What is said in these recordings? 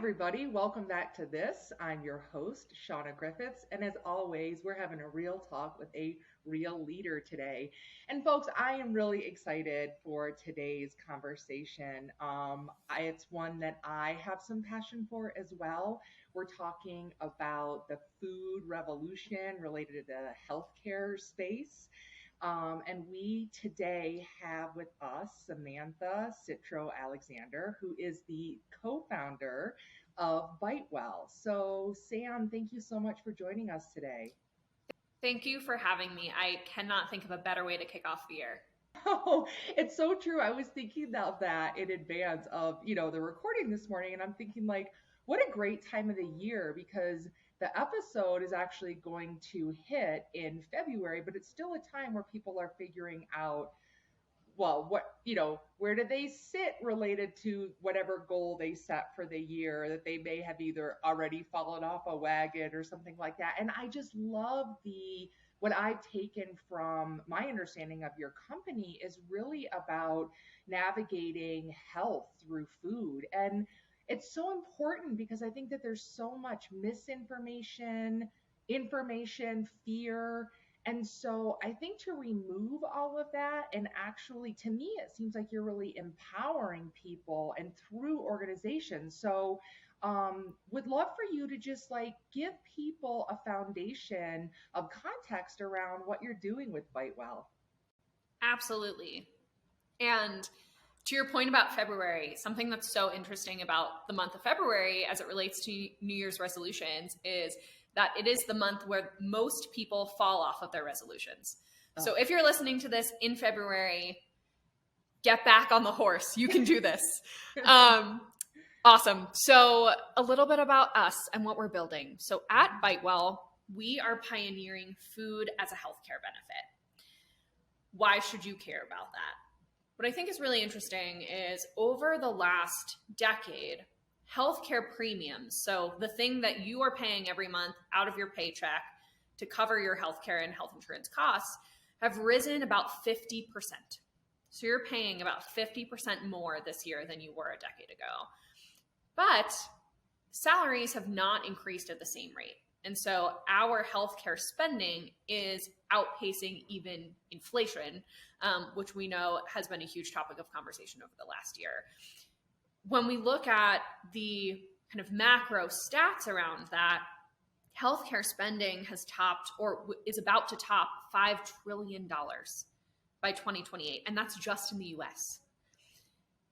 everybody. Welcome back to this. I'm your host, Shauna Griffiths. And as always, we're having a real talk with a real leader today. And folks, I am really excited for today's conversation. It's one that I have some passion for as well. We're talking about the food revolution related to the healthcare space. And we today have with us Samantha Citro Alexander, who is the co founder of Bitewell. So, Sam, thank you so much for joining us today. Thank you for having me. I cannot think of a better way to kick off the year. Oh, it's so true. I was thinking about that in advance of, the recording this morning, and I'm thinking like, what a great time of the year because the episode is actually going to hit in February, but it's still a time where people are figuring out, well, where do they sit related to whatever goal they set for the year that they may have either already fallen off a wagon or something like that. And I just love what I've taken from my understanding of your company is really about navigating health through food. And it's so important because I think that there's so much misinformation, information, fear, and so I think to remove all of that and actually, to me, it seems like you're really empowering people and through organizations. So would love for you to just like give people a foundation of context around what you're doing with Bitewell. Absolutely. And to your point about February, something that's so interesting about the month of February as it relates to New Year's resolutions is that it is the month where most people fall off of their resolutions. Oh. So if you're listening to this in February, get back on the horse. You can do this. Awesome. So a little bit about us and what we're building. So at Bitewell, we are pioneering food as a healthcare benefit. Why should you care about that? What I think is really interesting is over the last decade, healthcare premiums, so the thing that you are paying every month out of your paycheck to cover your healthcare and health insurance costs, have risen about 50%. So you're paying about 50% more this year than you were a decade ago. But salaries have not increased at the same rate. And so our healthcare spending is outpacing even inflation, which we know has been a huge topic of conversation over the last year. When we look at the kind of macro stats around that, healthcare spending has topped or is about to top $5 trillion by 2028. And that's just in the US.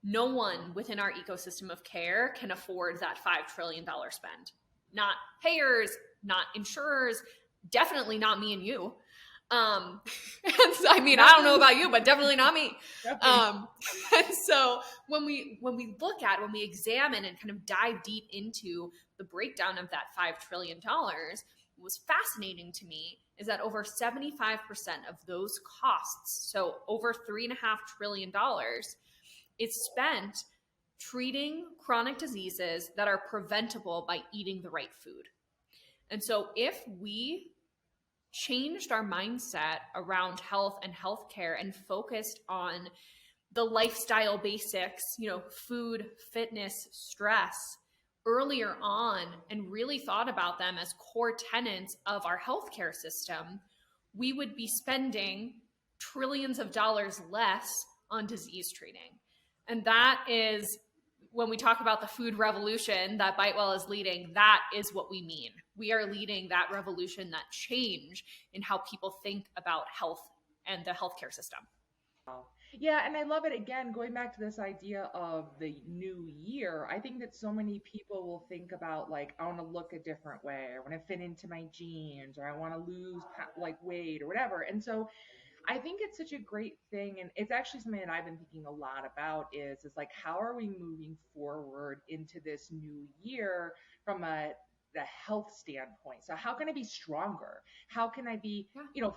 No one within our ecosystem of care can afford that $5 trillion spend. Not payers, not insurers, definitely not me and you. I mean, I don't know about you, but definitely not me. And so when we examine and kind of dive deep into the breakdown of that $5 trillion, what was fascinating to me is that over 75% of those costs, so over $3.5 trillion, is spent treating chronic diseases that are preventable by eating the right food. And so if we changed our mindset around health and healthcare and focused on the lifestyle basics, food, fitness, stress earlier on, and really thought about them as core tenets of our healthcare system, we would be spending trillions of dollars less on disease treating. And that is, when we talk about the food revolution that Bitewell is leading, that is what we mean. We are leading that revolution, that change in how people think about health and the healthcare system. Yeah, and I love it. Again, going back to this idea of the new year, I think that so many people will think about like, I want to look a different way, I want to fit into my jeans, or I want to lose weight or whatever. And so I think it's such a great thing, and it's actually something that I've been thinking a lot about is like, how are we moving forward into this new year from the health standpoint? So how can I be stronger? How can I be,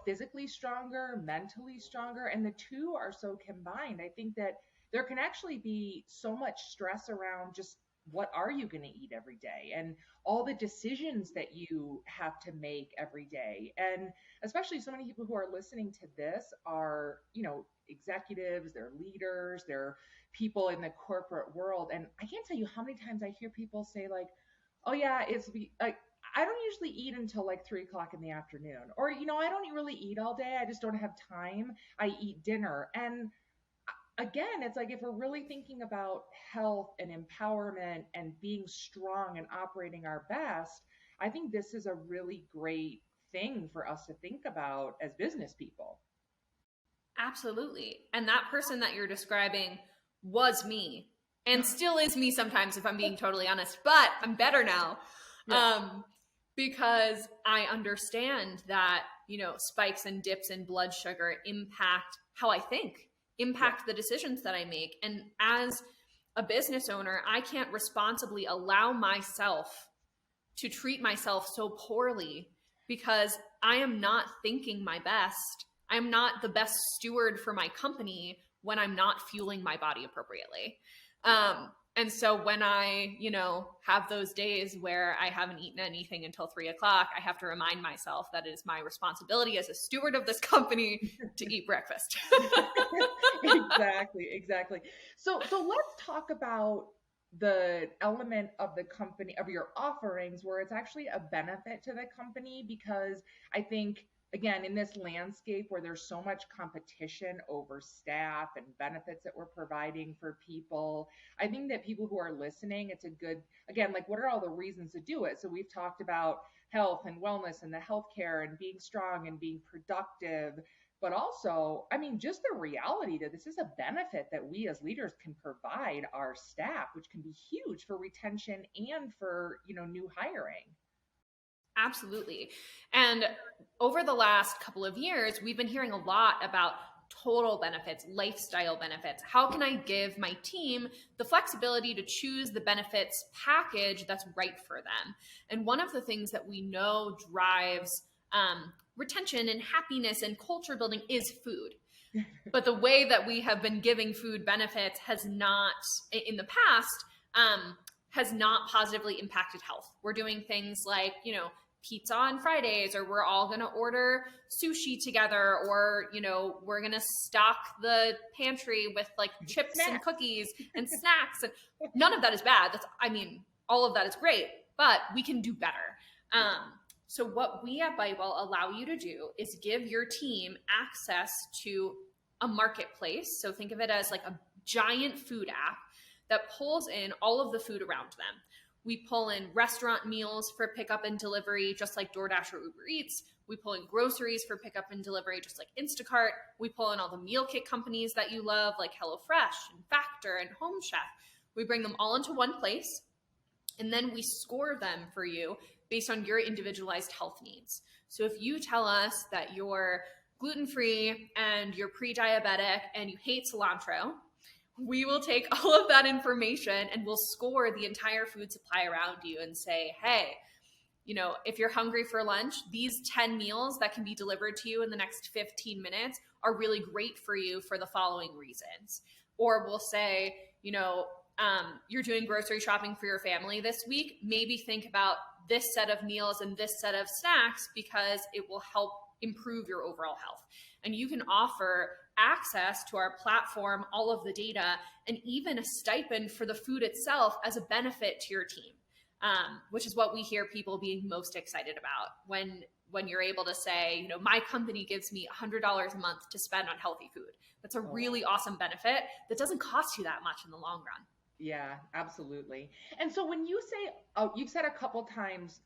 physically stronger, mentally stronger? And the two are so combined. I think that there can actually be so much stress around just what are you going to eat every day and all the decisions that you have to make every day. And especially so many people who are listening to this are, executives, they're leaders, they're people in the corporate world. And I can't tell you how many times I hear people say like, oh yeah, it's like, I don't usually eat until like 3 o'clock in the afternoon, or, I don't really eat all day. I just don't have time. I eat dinner. And again, it's like if we're really thinking about health and empowerment and being strong and operating our best, I think this is a really great thing for us to think about as business people. Absolutely. And that person that you're describing was me and still is me sometimes, if I'm being totally honest, but I'm better now. Yeah. Because I understand that, spikes and dips in blood sugar impact how I think, Yeah. impact the decisions that I make. And as a business owner, I can't responsibly allow myself to treat myself so poorly because I am not thinking my best. I'm not the best steward for my company when I'm not fueling my body appropriately. And so when I, have those days where I haven't eaten anything until 3 o'clock, I have to remind myself that it is my responsibility as a steward of this company to eat breakfast. Exactly. So let's talk about the element of the company, of your offerings, where it's actually a benefit to the company, because I think, again, in this landscape where there's so much competition over staff and benefits that we're providing for people, I think that people who are listening, it's a good, again, like, what are all the reasons to do it? So we've talked about health and wellness and the healthcare and being strong and being productive, but also, I mean, just the reality that this is a benefit that we as leaders can provide our staff, which can be huge for retention and for, new hiring. Absolutely. And over the last couple of years, we've been hearing a lot about total benefits, lifestyle benefits. How can I give my team the flexibility to choose the benefits package that's right for them? And one of the things that we know drives retention and happiness and culture building is food. But the way that we have been giving food benefits has not, in the past, has not positively impacted health. We're doing things like, pizza on Fridays, or we're all going to order sushi together, or, we're going to stock the pantry with like chips Snacks. and cookies and snacks. And none of that is bad. All of that is great, but we can do better. So what we at Bitewell allow you to do is give your team access to a marketplace. So think of it as like a giant food app that pulls in all of the food around them. We pull in restaurant meals for pickup and delivery, just like DoorDash or Uber Eats. We pull in groceries for pickup and delivery, just like Instacart. We pull in all the meal kit companies that you love, like HelloFresh and Factor and Home Chef. We bring them all into one place, and then we score them for you based on your individualized health needs. So if you tell us that you're gluten-free and you're pre-diabetic and you hate cilantro, we will take all of that information and we'll score the entire food supply around you and say, hey, if you're hungry for lunch, these 10 meals that can be delivered to you in the next 15 minutes are really great for you for the following reasons. Or we'll say, you're doing grocery shopping for your family this week, maybe think about this set of meals and this set of snacks because it will help improve your overall health. And you can offer access to our platform, all of the data, and even a stipend for the food itself as a benefit to your team, which is what we hear people being most excited about when you're able to say, my company gives me $100 a month to spend on healthy food. That's a really awesome benefit that doesn't cost you that much in the long run. Yeah, absolutely. And so when you say, you've said a couple times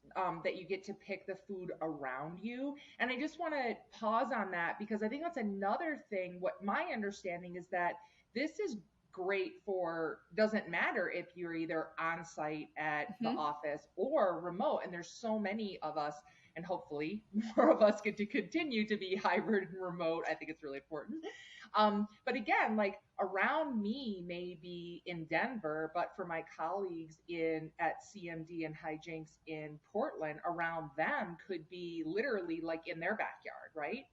that you get to pick the food around you, and I just want to pause on that because I think that's another thing. What my understanding is that this is great for, doesn't matter if you're either on site at the office or remote, and there's so many of us, and hopefully more of us get to continue to be hybrid and remote. I think it's really important. But again, like around me may be in Denver, but for my colleagues at CMD and Hijinks in Portland, around them could be literally like in their backyard, right?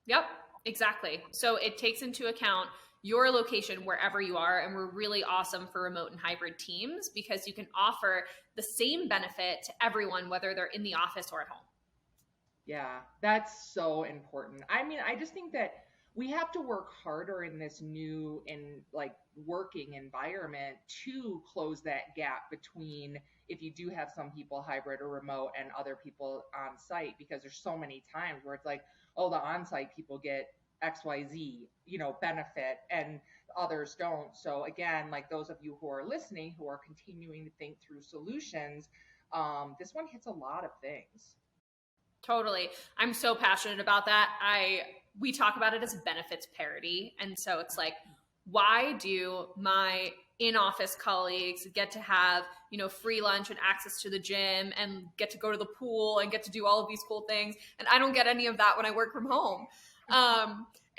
Yep, exactly. So it takes into account your location wherever you are, and we're really awesome for remote and hybrid teams because you can offer the same benefit to everyone, whether they're in the office or at home. Yeah, that's so important. I mean, I just think that we have to work harder in this new and like working environment to close that gap between if you do have some people hybrid or remote and other people on site, because there's so many times where it's like, oh, the on site people get XYZ, benefit and others don't. So again, like those of you who are listening, who are continuing to think through solutions, this one hits a lot of things. Totally. I'm so passionate about that. We talk about it as benefits parity. And so it's like, why do my in-office colleagues get to have, free lunch and access to the gym and get to go to the pool and get to do all of these cool things, and I don't get any of that when I work from home?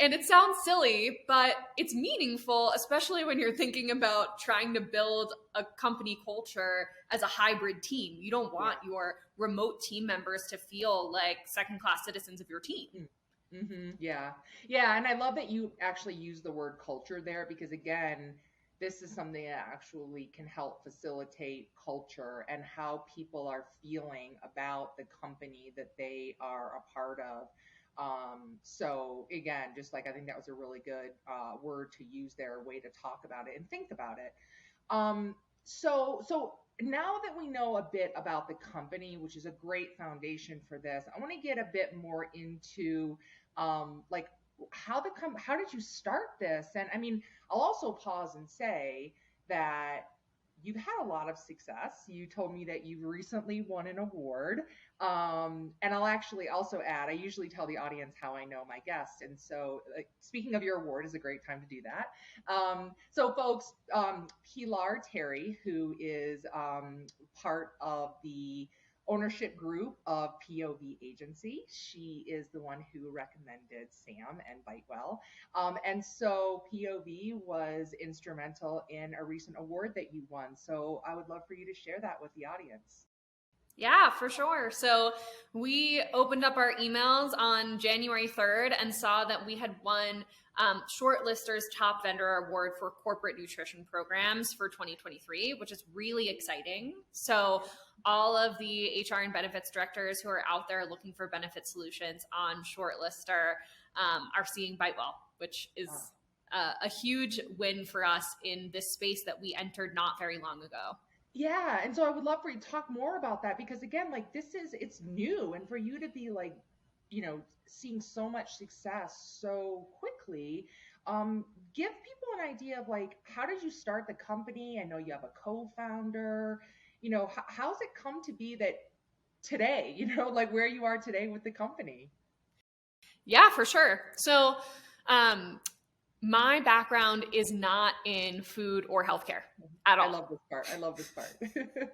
And it sounds silly, but it's meaningful, especially when you're thinking about trying to build a company culture as a hybrid team. You don't want your remote team members to feel like second-class citizens of your team. Mm-hmm. Yeah. Yeah. And I love that you actually use the word culture there, because again, this is something that actually can help facilitate culture and how people are feeling about the company that they are a part of. So again, just like, I think that was a really good word to use there, a way to talk about it and think about it. So now that we know a bit about the company, which is a great foundation for this, I want to get a bit more into like how did you start this? And I mean, I'll also pause and say that you've had a lot of success. You told me that you've recently won an award. And I'll actually also add, I usually tell the audience how I know my guest. And so speaking of your award is a great time to do that. So folks, Pilar Terry, who is part of the ownership group of POV Agency. She is the one who recommended Sam and Bitewell. And so POV was instrumental in a recent award that you won. So I would love for you to share that with the audience. Yeah, for sure. So we opened up our emails on January 3rd and saw that we had won Shortlister's Top Vendor Award for Corporate Nutrition Programs for 2023, which is really exciting. So all of the HR and benefits directors who are out there looking for benefit solutions on Shortlister are seeing Bitewell, which is a huge win for us in this space that we entered not very long ago. Yeah. And so I would love for you to talk more about that, because again, like it's new, and for you to be like, seeing so much success so quickly, give people an idea of like, how did you start the company? I know you have a co-founder, how's it come to be that today, like where you are today with the company? Yeah, for sure. So, my background is not in food or healthcare at all. I love this part.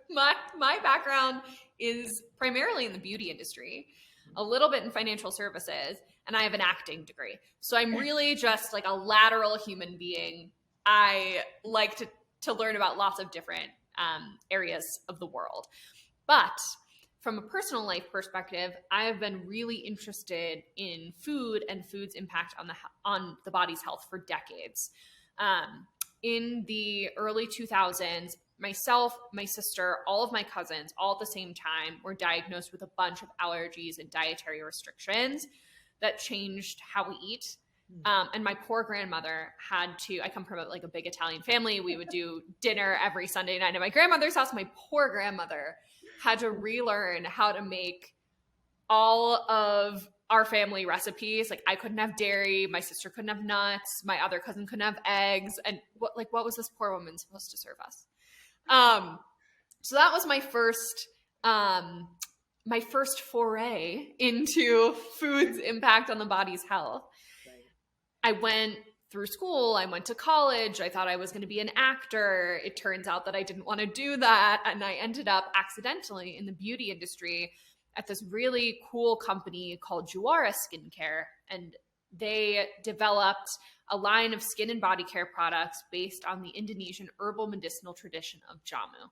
My background is primarily in the beauty industry, a little bit in financial services, and I have an acting degree. So I'm really just like a lateral human being. I like to learn about lots of different areas of the world. But from a personal life perspective, I have been really interested in food and food's impact on the body's health for decades. In the early 2000s, myself, my sister, all of my cousins, all at the same time, were diagnosed with a bunch of allergies and dietary restrictions that changed how we eat. And my poor grandmother I come from like a big Italian family. We would do dinner every Sunday night at my grandmother's house. My poor grandmother had to relearn how to make all of our family recipes. Like I couldn't have dairy, my sister couldn't have nuts, my other cousin couldn't have eggs. And what was this poor woman supposed to serve us? So that was my first foray into food's impact on the body's health. Right. I went through school, I went to college, I thought I was going to be an actor. It turns out that I didn't want to do that. And I ended up accidentally in the beauty industry at this really cool company called Juara Skincare. And they developed a line of skin and body care products based on the Indonesian herbal medicinal tradition of jamu.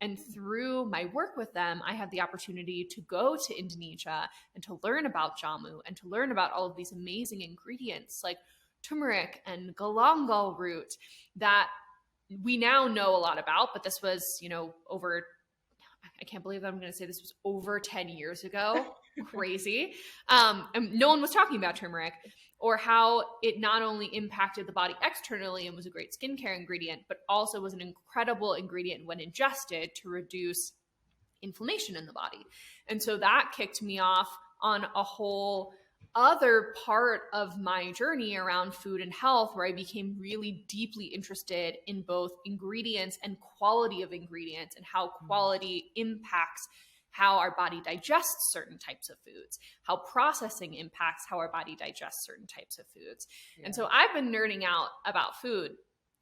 And through my work with them, I had the opportunity to go to Indonesia and to learn about jamu and to learn about all of these amazing ingredients like turmeric and galangal root that we now know a lot about. But this was, I can't believe that I'm going to say this was over 10 years ago. Crazy. And no one was talking about turmeric. or how it not only impacted the body externally and was a great skincare ingredient, but also was an incredible ingredient when ingested to reduce inflammation in the body. And so that kicked me off on a whole other part of my journey around food and health, where I became really deeply interested in both ingredients and quality of ingredients and how quality impacts how our body digests certain types of foods, how processing impacts how our body digests certain types of foods. Yeah. And so I've been nerding out about food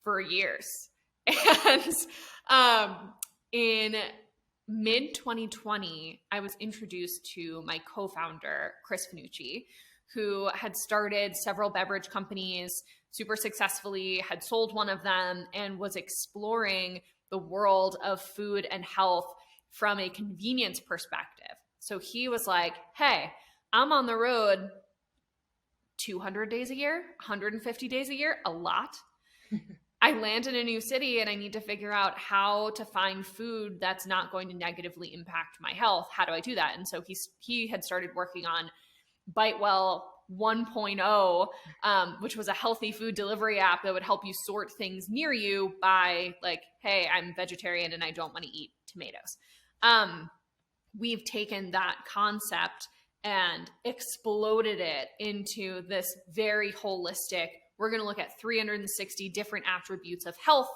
for years. And in mid 2020, I was introduced to my co-founder, Chris Finucci, who had started several beverage companies super successfully, had sold one of them, and was exploring the world of food and health from a convenience perspective. So he was like, hey, I'm on the road 200 days a year, 150 days a year, a lot. I land in a new city and I need to figure out how to find food that's not going to negatively impact my health. How do I do that? And so he had started working on Bitewell 1.0, which was a healthy food delivery app that would help you sort things near you by like, hey, I'm vegetarian and I don't want to eat tomatoes. We've taken that concept and exploded it into this very holistic, we're going to look at 360 different attributes of health,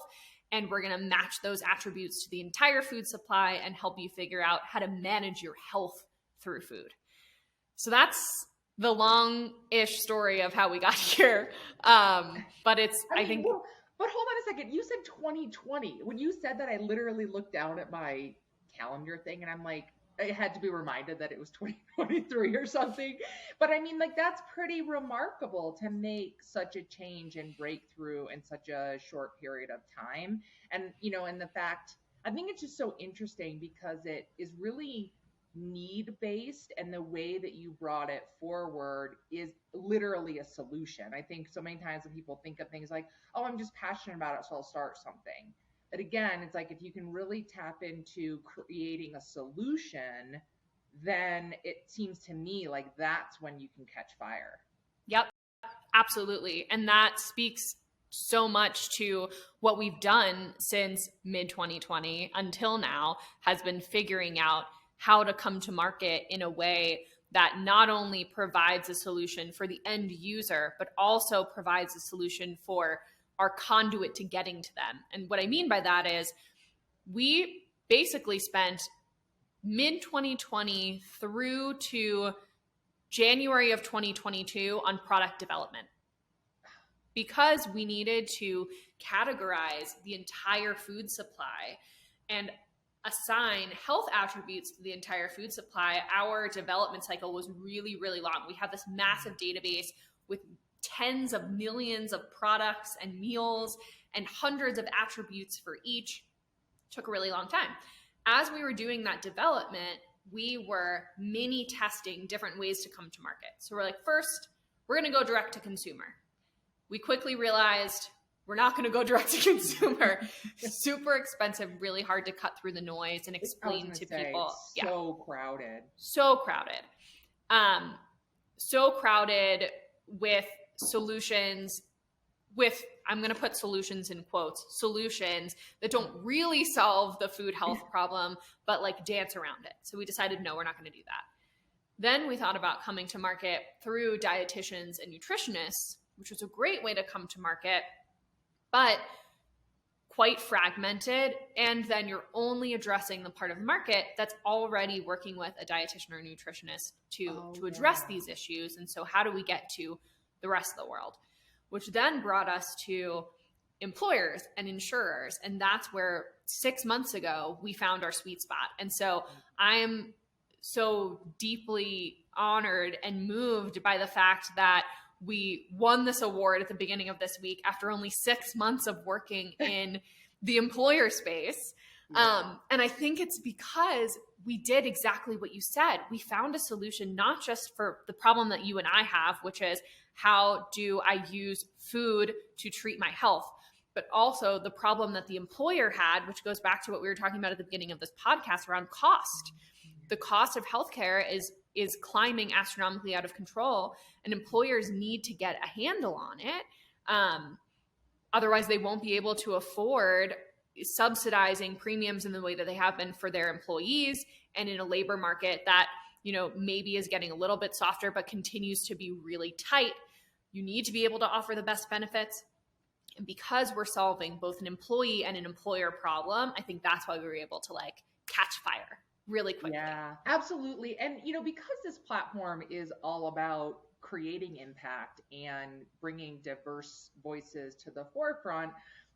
and we're going to match those attributes to the entire food supply and help you figure out how to manage your health through food. So that's the long-ish story of how we got here. But it's, I think... Well, but hold on a second. You said 2020. When you said that, I literally looked down at my calendar thing and I'm like, I had to be reminded that it was 2023 or something. But I mean, like, that's pretty remarkable to make such a change and breakthrough in such a short period of time. And, you know, and the fact, I think it's just so interesting because it is really need-based, and the way that you brought it forward is literally a solution. I think so many times when people think of things like, oh, I'm just passionate about it, so I'll start something. But again, it's like if you can really tap into creating a solution, then it seems to me like that's when you can catch fire. Yep, absolutely. And that speaks so much to what we've done since mid 2020 until now, has been figuring out how to come to market in a way that not only provides a solution for the end user, but also provides a solution for our conduit to getting to them. And what I mean by that is we basically spent mid 2020 through to January of 2022 on product development, because we needed to categorize the entire food supply and assign health attributes to the entire food supply. Our development cycle was really, really long. We have this massive database with tens of millions of products and meals and hundreds of attributes for each. It took a really long time. As we were doing that development, we were mini testing different ways to come to market. So we're like, first, we're going to go direct to consumer. We quickly realized we're not going to go direct to consumer. Super expensive, really hard to cut through the noise and explain to people. So crowded. So crowded. So crowded with solutions, with, I'm going to put solutions in quotes, solutions that don't really solve the food health problem, but like dance around it. So we decided, no, we're not going to do that. Then we thought about coming to market through dietitians and nutritionists, which was a great way to come to market, but quite fragmented. And then you're only addressing the part of the market that's already working with a dietitian or a nutritionist to address these issues. And so how do we get to the rest of the world? Which then brought us to employers and insurers. And that's where 6 months ago, we found our sweet spot. And so I am so deeply honored and moved by the fact that we won this award at the beginning of this week after only 6 months of working in the employer space. And I think it's because we did exactly what you said. We found a solution, not just for the problem that you and I have, which is how do I use food to treat my health, but also the problem that the employer had, which goes back to what we were talking about at the beginning of this podcast around cost. The cost of healthcare is is climbing astronomically out of control, and employers need to get a handle on it. Otherwise, they won't be able to afford subsidizing premiums in the way that they have been for their employees, and in a labor market that, you know, maybe is getting a little bit softer but continues to be really tight. You need to be able to offer the best benefits. And because we're solving both an employee and an employer problem, I think that's why we were able to like catch fire really quickly. Yeah, absolutely. And, you know, because this platform is all about creating impact and bringing diverse voices to the forefront,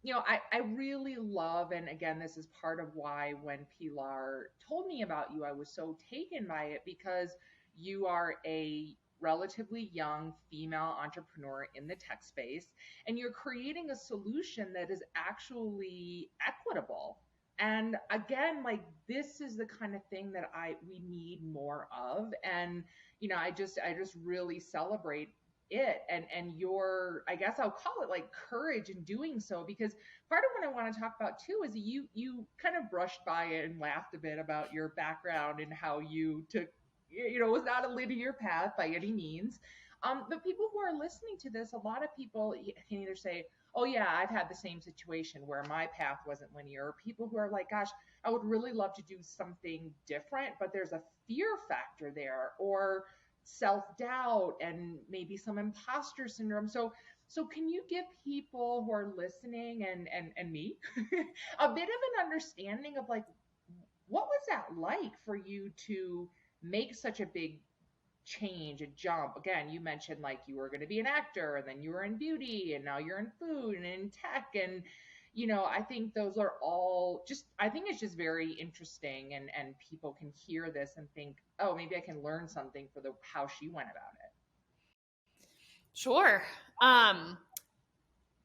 you know, I really love, and again, this is part of why when Pilar told me about you, I was so taken by it because you are a relatively young female entrepreneur in the tech space, and you're creating a solution that is actually equitable. And again, like this is the kind of thing that we need more of. And you know, I just really celebrate it, and your, I guess I'll call it like courage in doing so, because part of what I want to talk about too is you kind of brushed by it and laughed a bit about your background and how you took, you know, it was not a linear path by any means. But people who are listening to this, a lot of people can either say, oh yeah, I've had the same situation where my path wasn't linear, or people who are like, gosh, I would really love to do something different, but there's a fear factor there, or self-doubt, and maybe some imposter syndrome. So can you give people who are listening, and me a bit of an understanding of like, what was that like for you to make such a big change, a jump? Again, you mentioned like you were going to be an actor, and then you were in beauty, and now you're in food and in tech. And you know, I think those are all just, I think it's just very interesting, and people can hear this and think, oh, maybe I can learn something for the how she went about it. Sure.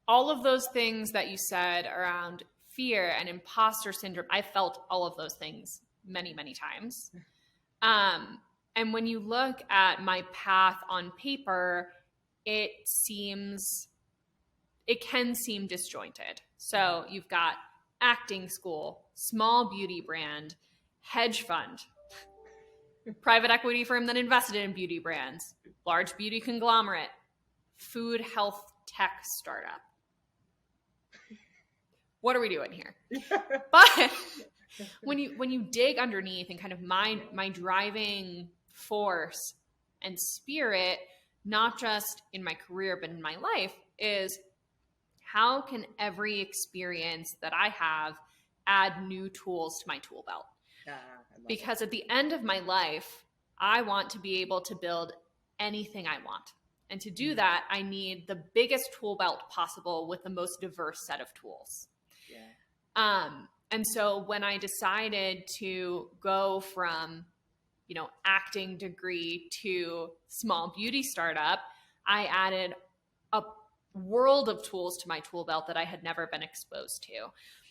All of those things that you said around fear and imposter syndrome, I felt all of those things many, many times. And when you look at my path on paper, it can seem disjointed. So you've got acting school, small beauty brand, hedge fund, private equity firm that invested in beauty brands, large beauty conglomerate, food health tech startup. What are we doing here? But when you dig underneath, and kind of my driving force and spirit, not just in my career but in my life, is how can every experience that I have add new tools to my tool belt? Because at the end of my life, I want to be able to build anything I want. And to do that, I need the biggest tool belt possible with the most diverse set of tools. Yeah. And so when I decided to go from, you know, acting degree to small beauty startup, I added a world of tools to my tool belt that I had never been exposed to.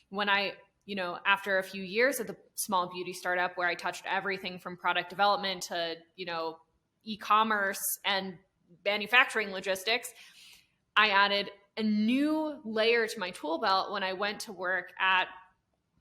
When I, you know, after a few years at the small beauty startup, where I touched everything from product development to, you know, e-commerce and manufacturing logistics, I added a new layer to my tool belt when I went to work at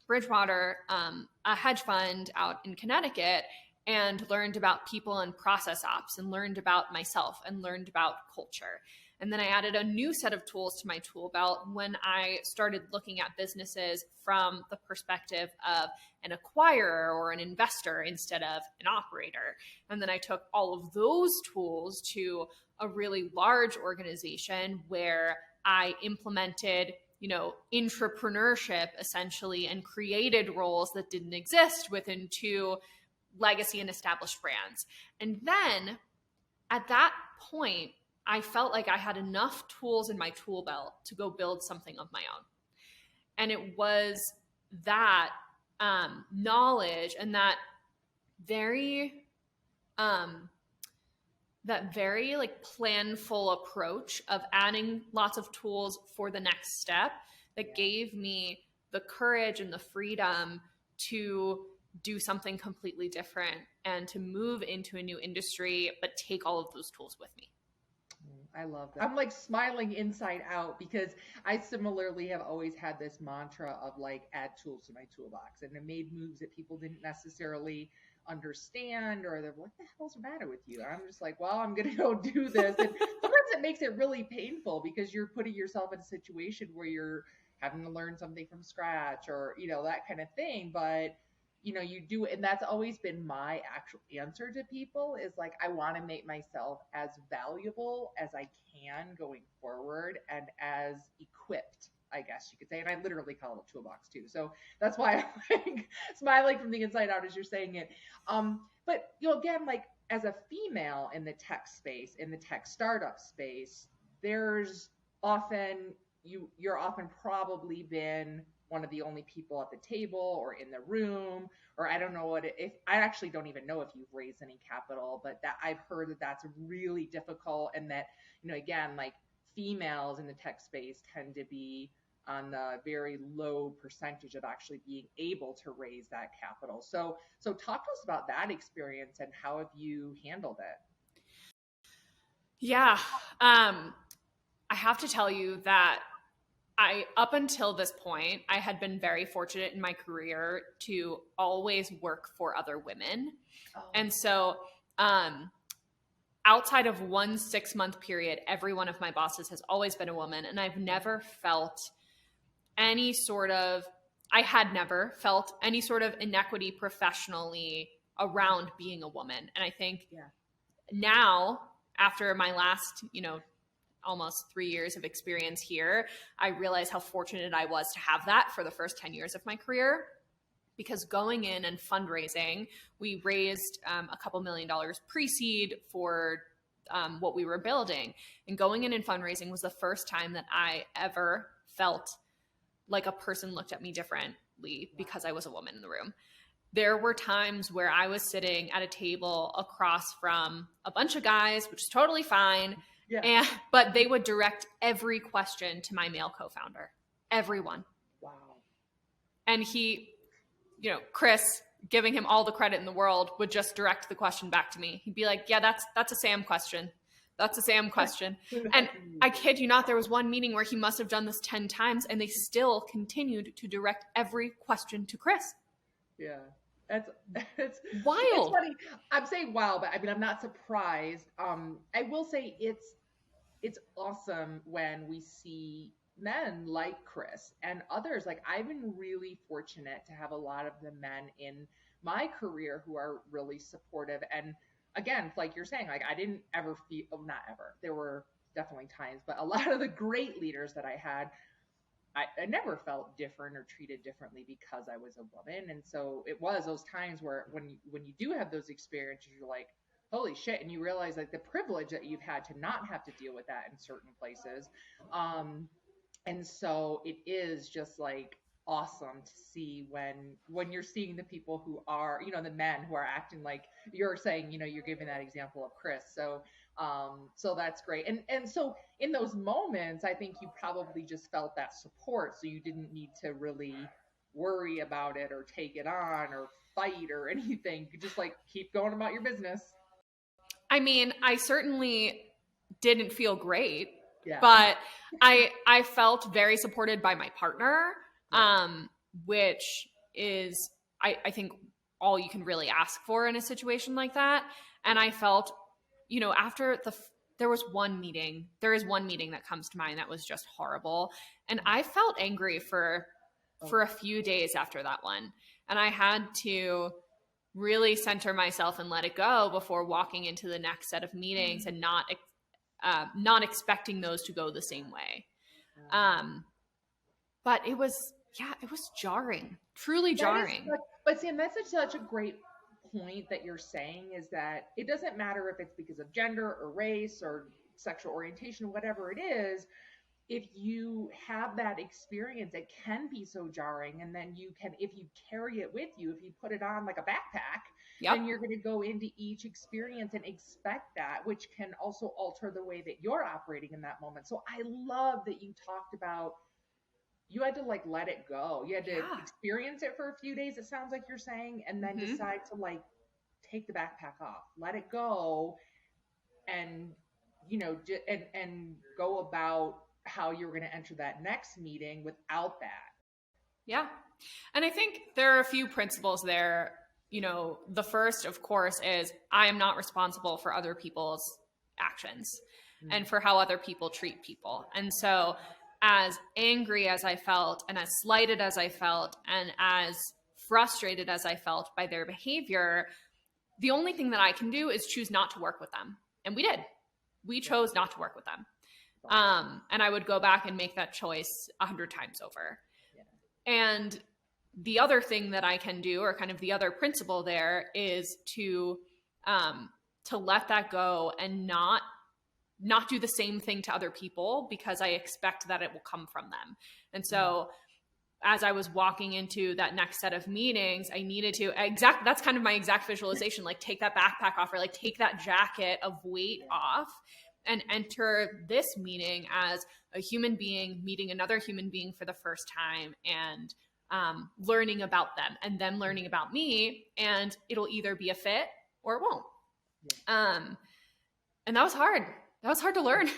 Bridgewater, a hedge fund out in Connecticut, and learned about people and process ops, and learned about myself, and learned about culture. And then I added a new set of tools to my tool belt when I started looking at businesses from the perspective of an acquirer or an investor instead of an operator. And then I took all of those tools to a really large organization where I implemented, you know, entrepreneurship essentially, and created roles that didn't exist within two legacy and established brands. And then at that point, I felt like I had enough tools in my tool belt to go build something of my own. And it was that knowledge and that very like planful approach of adding lots of tools for the next step that gave me the courage and the freedom to do something completely different and to move into a new industry, but take all of those tools with me. I love that. I'm like smiling inside out, because I similarly have always had this mantra of like, add tools to my toolbox, and I made moves that people didn't necessarily understand, or they're, what the hell's the matter with you? And I'm just like, well, I'm going to go do this. And sometimes it makes it really painful because you're putting yourself in a situation where you're having to learn something from scratch, or, that kind of thing. But, you do it. And that's always been my actual answer to people, is like, I want to make myself as valuable as I can going forward, and as equipped, I guess you could say. And I literally call it a toolbox too. So that's why I'm like smiling from the inside out as you're saying it. But again, like, as a female in the tech space, in the tech startup space, there's often you're often probably been one of the only people at the table or in the room, or I don't know if I actually don't even know if you've raised any capital, but that I've heard that that's really difficult, and that, again, like, females in the tech space tend to be on the very low percentage of actually being able to raise that capital. So talk to us about that experience, and how have you handled it? Yeah. I have to tell you that up until this point, I had been very fortunate in my career to always work for other women. Oh. And so, outside of 1 6-month period, every one of my bosses has always been a woman. And I've never felt any sort of, I had never felt any sort of inequity professionally around being a woman. And I think now, after my last, almost 3 years of experience here, I realized how fortunate I was to have that for the first 10 years of my career. Because going in and fundraising, we raised a couple $1 million pre-seed for what we were building. And going in and fundraising was the first time that I ever felt like a person looked at me differently because I was a woman in the room. There were times where I was sitting at a table across from a bunch of guys, which is totally fine. Yeah. But they would direct every question to my male co-founder. Everyone. Wow. And he, Chris, giving him all the credit in the world, would just direct the question back to me. He'd be like, yeah, that's a Sam question. That's a Sam question. And I kid you not, there was one meeting where he must have done this 10 times, and they still continued to direct every question to Chris. Yeah. It's wild. It's funny. I'm saying wow, but I mean, I'm not surprised. I will say it's awesome when we see men like Chris and others. Like, I've been really fortunate to have a lot of the men in my career who are really supportive. And again, like you're saying, like, I didn't ever feel, not ever, there were definitely times, but a lot of the great leaders that I had, I never felt different or treated differently because I was a woman. And so it was those times where when you do have those experiences, you're like, holy shit. And you realize, like, the privilege that you've had to not have to deal with that in certain places. And so it is just like awesome to see when you're seeing the people who are, the men who are acting like you're saying, you're giving that example of Chris. So that's great. And so in those moments, I think you probably just felt that support. So you didn't need to really worry about it or take it on or fight or anything. You just, like, keep going about your business. I mean, I certainly didn't feel great, Yeah. but I felt very supported by my partner, which is, I think, all you can really ask for in a situation like that. And I felt, after there is one meeting that comes to mind that was just horrible. And I felt angry for a few days after that one. And I had to really center myself and let it go before walking into the next set of meetings, and not expecting those to go the same way. But it was jarring, truly jarring. But Sam, that's such a great point that you're saying, is that it doesn't matter if it's because of gender or race or sexual orientation, whatever it is. If you have that experience, it can be so jarring. And then if you carry it with you, if you put it on like a backpack, then you're going to go into each experience and expect that, which can also alter the way that you're operating in that moment. So I love that you talked about, you had to, like, let it go. You had to experience it for a few days, it sounds like you're saying, and then decide to, like, take the backpack off, let it go, and, and go about how you're going to enter that next meeting without that. Yeah. And I think there are a few principles there the first, of course, is I am not responsible for other people's actions and for how other people treat people. And so as angry as I felt and as slighted as I felt and as frustrated as I felt by their behavior, the only thing that I can do is choose not to work with them. And we did. We chose not to work with them. And I would go back and make that choice 100 times over. Yeah. And the other thing that I can do, or kind of the other principle there, is to let that go and not do the same thing to other people, because I expect that it will come from them. And so as I was walking into that next set of meetings, I needed to that's kind of my exact visualization, like take that backpack off, or like take that jacket of weight off and enter this meeting as a human being meeting another human being for the first time, and learning about them and them learning about me, and it'll either be a fit or it won't. And that was hard. That was hard to learn.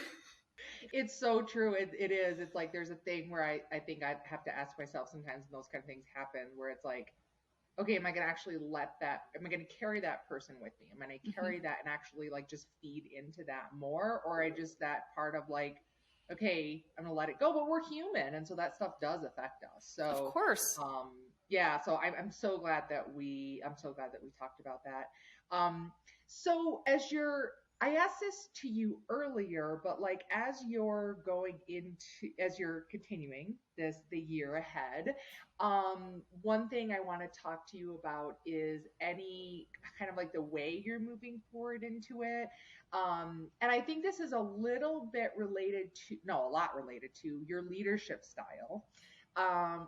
It's so true. It is. It's like there's a thing where I think I have to ask myself sometimes when those kind of things happen, where it's like, okay, am I going to actually am I going to carry that person with me? Am I going to carry that and actually like just feed into that more? Or I just that part of like, okay, I'm going to let it go, but we're human. And so that stuff does affect us. So of course. Yeah. So I'm so glad that we talked about that. So I asked this to you earlier, but like as you're continuing the year ahead, one thing I want to talk to you about is any kind of like the way you're moving forward into it. And I think this is a lot related to your leadership style,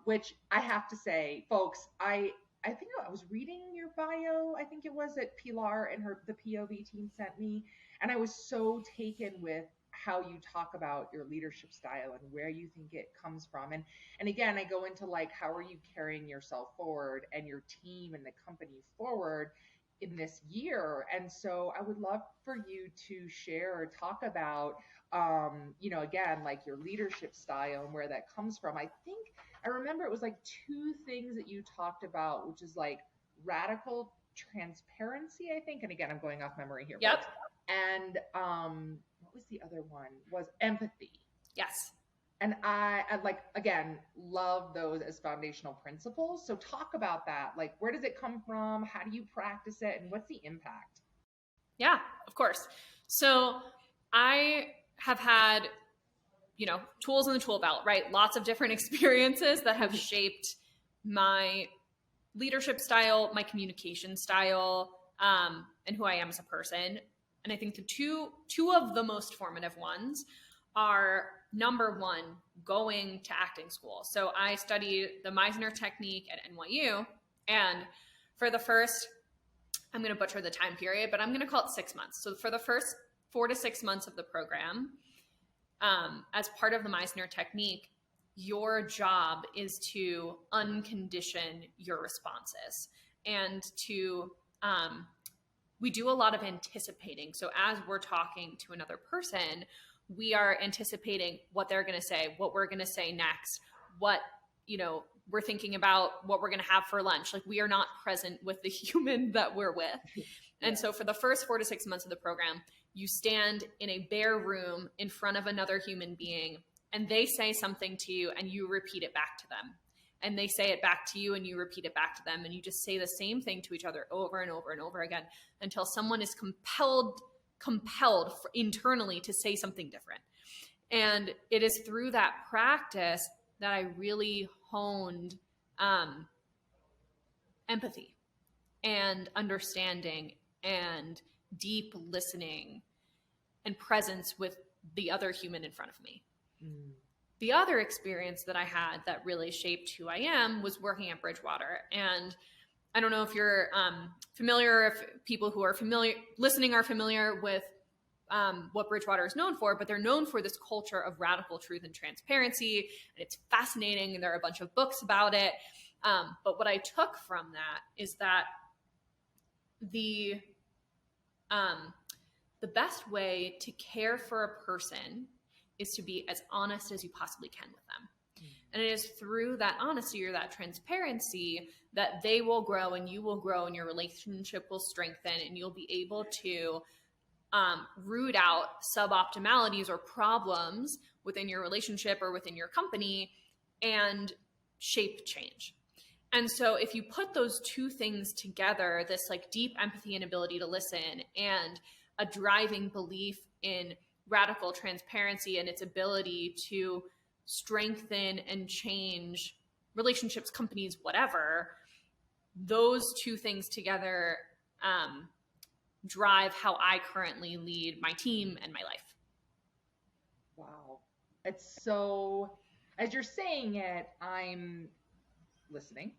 which I have to say, folks, I think I was reading your bio. I think it was that Pilar and the POV team sent me, and I was so taken with how you talk about your leadership style and where you think it comes from. And again, I go into like, how are you carrying yourself forward and your team and the company forward in this year? And so I would love for you to share or talk about, again, like your leadership style and where that comes from. I remember it was like two things that you talked about, which is like radical transparency, I think. And again, I'm going off memory here. Yep. Folks. And what was the other one? Was empathy. Yes. And I like, again, love those as foundational principles. So talk about that. Like, where does it come from? How do you practice it? And what's the impact? Yeah, of course. So I have had tools in the tool belt, right? Lots of different experiences that have shaped my leadership style, my communication style, and who I am as a person. And I think the two of the most formative ones are, number one, going to acting school. So I studied the Meisner technique at NYU, and for the first, I'm going to butcher the time period, but I'm going to call it 6 months. So for the first 4 to 6 months of the program, as part of the Meisner technique, your job is to uncondition your responses and to, we do a lot of anticipating. So as we're talking to another person, we are anticipating what they're going to say, what we're going to say next, what, we're thinking about what we're going to have for lunch. Like, we are not present with the human that we're with. And so for the first 4 to 6 months of the program, you stand in a bare room in front of another human being, and they say something to you and you repeat it back to them. And they say it back to you and you repeat it back to them. And you just say the same thing to each other over and over and over again until someone is compelled internally to say something different. And it is through that practice that I really honed empathy and understanding and deep listening and presence with the other human in front of me. The other experience that I had that really shaped who I am was working at Bridgewater. And I don't know if you're familiar, if people who are listening are familiar with what Bridgewater is known for, but they're known for this culture of radical truth and transparency. And it's fascinating. And there are a bunch of books about it. But what I took from that is that the best way to care for a person is to be as honest as you possibly can with them. And it is through that honesty or that transparency that they will grow and you will grow and your relationship will strengthen and you'll be able to root out suboptimalities or problems within your relationship or within your company and shape change. And so if you put those two things together, this like deep empathy and ability to listen and a driving belief in radical transparency and its ability to strengthen and change relationships, companies, whatever, those two things together drive how I currently lead my team and my life. Wow. It's so, as you're saying it, I'm listening.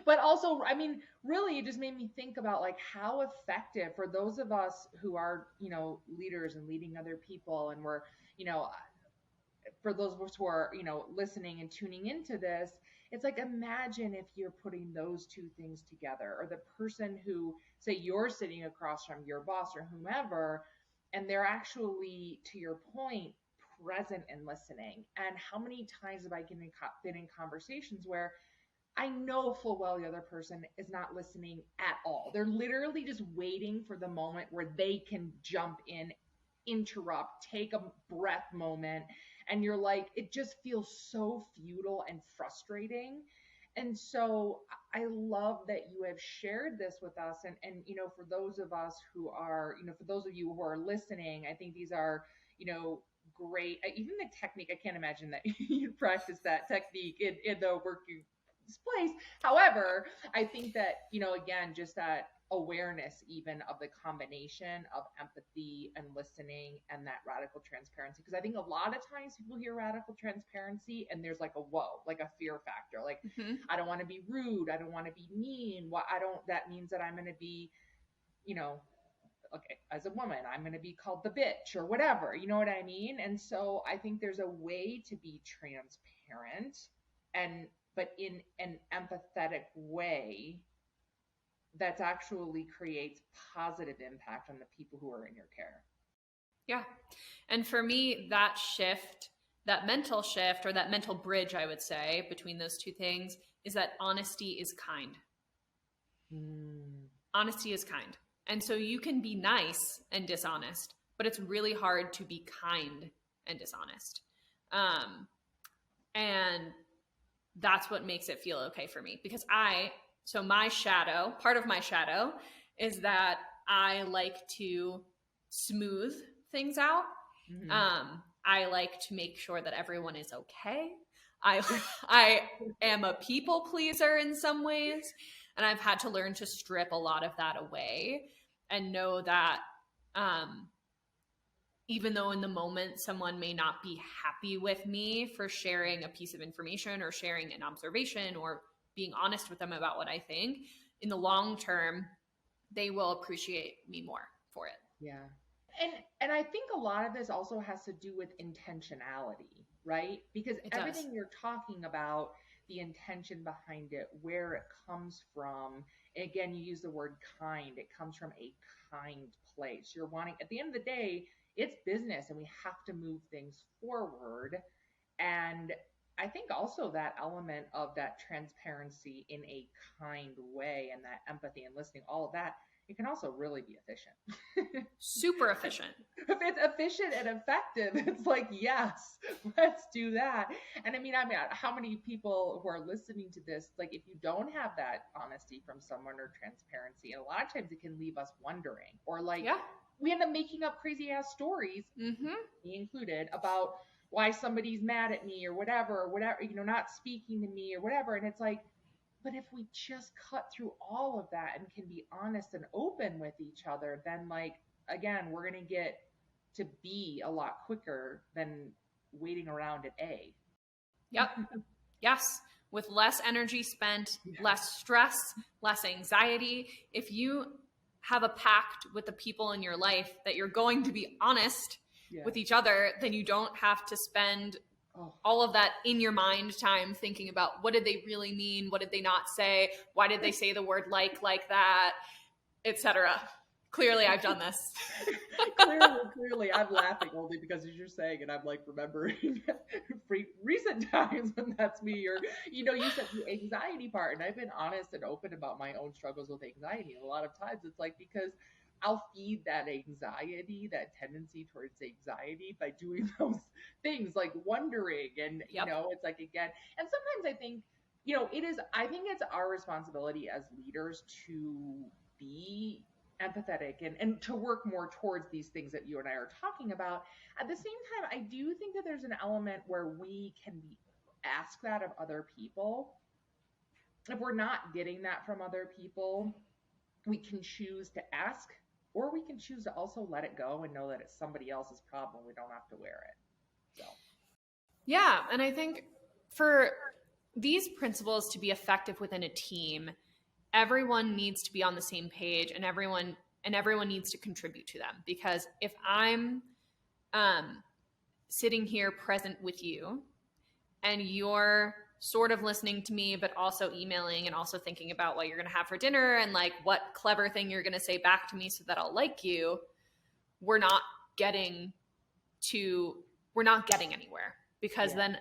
But also, I mean, really, it just made me think about like how effective for those of us who are, leaders and leading other people, and we're, for those of us who are, listening and tuning into this, it's like, imagine if you're putting those two things together, or the person who, say, you're sitting across from your boss or whomever, and they're actually, to your point, present and listening. And how many times have I been in conversations where I know full well the other person is not listening at all. They're literally just waiting for the moment where they can jump in, interrupt, take a breath moment. And you're like, it just feels so futile and frustrating. And so I love that you have shared this with us. And for those of us who are, for those of you who are listening, I think these are, great. Even the technique, I can't imagine that you practice that technique in the working place. However, I think that, again, just that awareness even of the combination of empathy and listening and that radical transparency. Because I think a lot of times people hear radical transparency and there's like a whoa, like a fear factor. Like, I don't want to be rude. I don't want to be mean. That means that I'm going to be, okay, as a woman, I'm going to be called the bitch or whatever, you know what I mean? And so I think there's a way to be transparent but in an empathetic way that actually creates positive impact on the people who are in your care. Yeah. And for me, that shift, that mental shift, or that mental bridge, I would say, between those two things is that honesty is kind. Honesty is kind. And so you can be nice and dishonest, but it's really hard to be kind and dishonest. And that's what makes it feel okay for me, because my shadow, part of my shadow is that I like to smooth things out. I like to make sure that everyone is okay. I am a people pleaser in some ways, and I've had to learn to strip a lot of that away and know that even though in the moment someone may not be happy with me for sharing a piece of information or sharing an observation or being honest with them about what I think, in the long term, they will appreciate me more for it. Yeah. And I think a lot of this also has to do with intentionality, right? Because everything you're talking about, the intention behind it, where it comes from, and again, you use the word kind, it comes from a kind place. You're wanting, at the end of the day, it's business and we have to move things forward. And I think also that element of that transparency in a kind way and that empathy and listening, all of that, it can also really be efficient. Super efficient. If it's efficient and effective, it's like, yes, let's do that. And I mean, how many people who are listening to this, like if you don't have that honesty from someone or transparency, and a lot of times it can leave us wondering, or like, we end up making up crazy ass stories, me included, about why somebody's mad at me or whatever, not speaking to me or whatever. And it's like, but if we just cut through all of that and can be honest and open with each other, then like, again, we're going to get to B a lot quicker than waiting around at A. Yep. Yes. With less energy spent, less stress, less anxiety. If you have a pact with the people in your life that you're going to be honest with each other, then you don't have to spend all of that in your mind time thinking about what did they really mean? What did they not say? Why did they say the word like that, etc. Clearly, I've done this. Clearly, I'm laughing only because as you're saying, and I'm like remembering recent times when that's me. Or, you said the anxiety part, and I've been honest and open about my own struggles with anxiety. And a lot of times it's like because I'll feed that anxiety, that tendency towards anxiety by doing those things like wondering. And, Yep. it's like, again, and sometimes I think, I think it's our responsibility as leaders to be empathetic and to work more towards these things that you and I are talking about. At the same time, I do think that there's an element where we can ask that of other people. If we're not getting that from other people, we can choose to ask, or we can choose to also let it go and know that it's somebody else's problem. We don't have to wear it. So, yeah. And I think for these principles to be effective within a team, everyone needs to be on the same page, and everyone needs to contribute to them. Because if I'm sitting here present with you and you're sort of listening to me, but also emailing and also thinking about what you're going to have for dinner and like what clever thing you're going to say back to me so that I'll like you, we're not getting anywhere, because then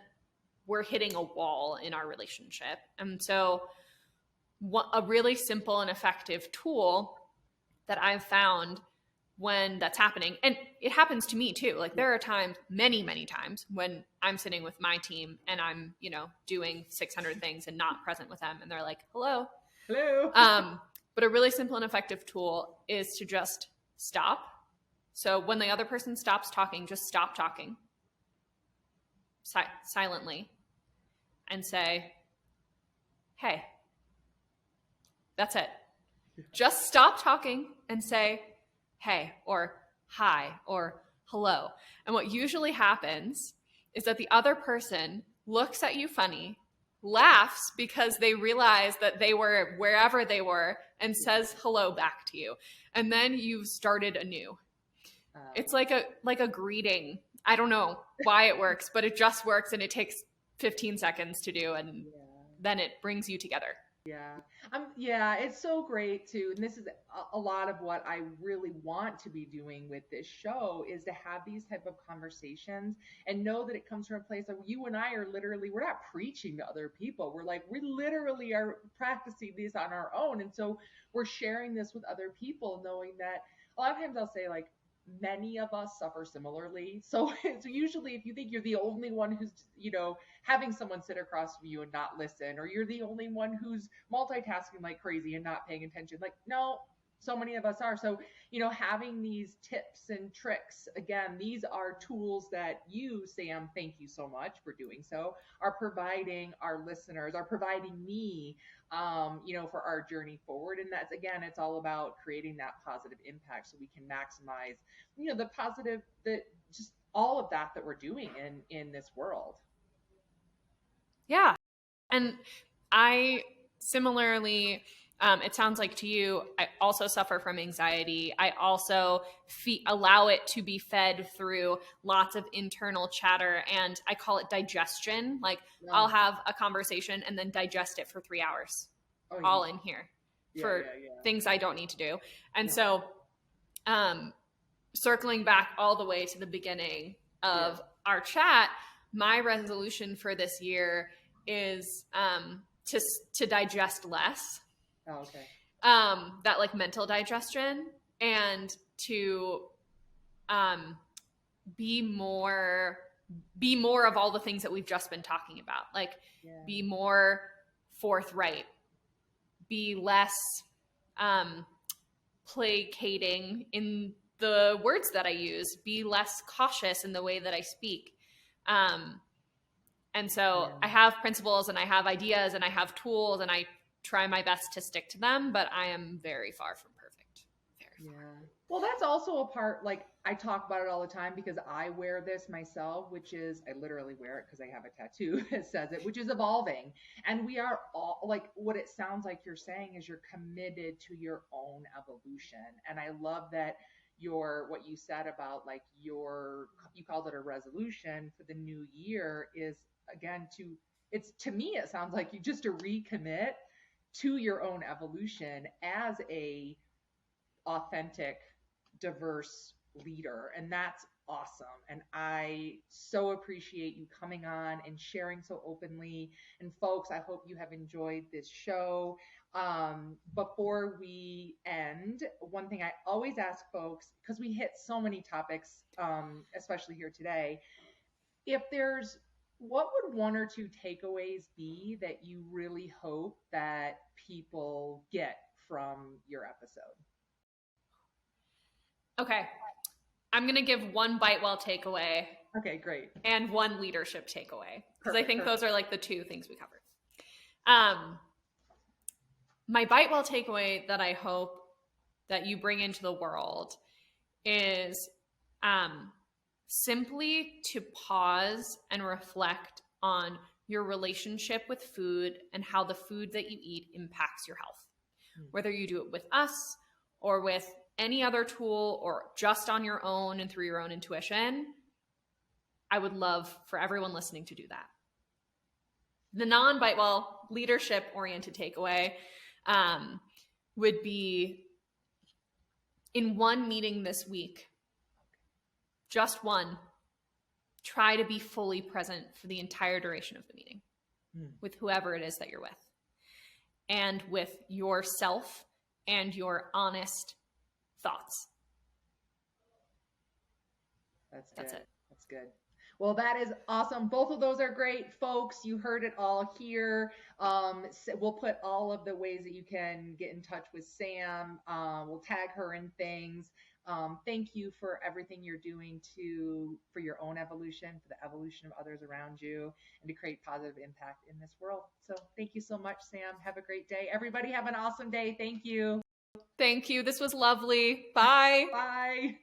we're hitting a wall in our relationship. And so a really simple and effective tool that I've found when that's happening, and it happens to me too. Like there are times, many, many times, when I'm sitting with my team and I'm, doing 600 things and not present with them, and they're like, hello. But a really simple and effective tool is to just stop. So when the other person stops talking, just stop talking silently and say, hey. That's it. Just stop talking and say, hey, or hi, or hello. And what usually happens is that the other person looks at you funny, laughs because they realize that they were wherever they were, and says hello back to you. And then you've started anew. It's like a greeting. I don't know why it works, but it just works, and it takes 15 seconds to do, and then it brings you together. Yeah, it's so great too. And this is a lot of what I really want to be doing with this show, is to have these type of conversations and know that it comes from a place of you and I are literally, we're not preaching to other people. We literally are practicing these on our own. And so we're sharing this with other people, knowing that a lot of times I'll say like, many of us suffer similarly. So usually if you think you're the only one who's, having someone sit across from you and not listen, or you're the only one who's multitasking like crazy and not paying attention, like, no, so many of us are. So, having these tips and tricks, again, these are tools that you, Sam, thank you so much for doing so, are providing our listeners, are providing me, for our journey forward. And that's, again, it's all about creating that positive impact so we can maximize, the positive, that just all of that we're doing in this world. Yeah. And I similarly, it sounds like to you, I also suffer from anxiety. I also allow it to be fed through lots of internal chatter, and I call it digestion. Like I'll have a conversation and then digest it for 3 hours, all in here for things I don't need to do. And so, circling back all the way to the beginning of our chat, my resolution for this year is to digest less. Oh, okay. That like mental digestion, and to be more of all the things that we've just been talking about. Like be more forthright, be less placating in the words that I use, be less cautious in the way that I speak. And so I have principles and I have ideas and I have tools and I try my best to stick to them, but I am very far from perfect. Very far. Well, that's also a part, like I talk about it all the time because I wear this myself, which is, I literally wear it because I have a tattoo that says it, which is evolving. And we are all, like, what it sounds like you're saying is you're committed to your own evolution. And I love that what you said about like you called it a resolution for the new year is, again, to me, it sounds like you just to recommit to your own evolution as a authentic, diverse leader. And that's awesome. And I so appreciate you coming on and sharing so openly. And folks, I hope you have enjoyed this show. Before we end, one thing I always ask folks, because we hit so many topics, especially here today, if there's what would one or two takeaways be that you really hope that people get from your episode? Okay. I'm going to give one Bitewell takeaway. Okay, great. And one leadership takeaway. Because I think those are like the two things we covered. My Bitewell takeaway that I hope that you bring into the world is simply to pause and reflect on your relationship with food and how the food that you eat impacts your health. Whether you do it with us or with any other tool or just on your own and through your own intuition, I would love for everyone listening to do that. The non-Bitewell leadership-oriented takeaway would be in one meeting this week, just one, try to be fully present for the entire duration of the meeting with whoever it is that you're with and with yourself and your honest thoughts. That's it. That's good. Well, that is awesome. Both of those are great, folks. You heard it all here. We'll put all of the ways that you can get in touch with Sam. We'll tag her in things. Thank you for everything you're doing for your own evolution, for the evolution of others around you, and to create positive impact in this world. So thank you so much, Sam. Have a great day. Everybody have an awesome day. Thank you. Thank you. This was lovely. Bye. Bye.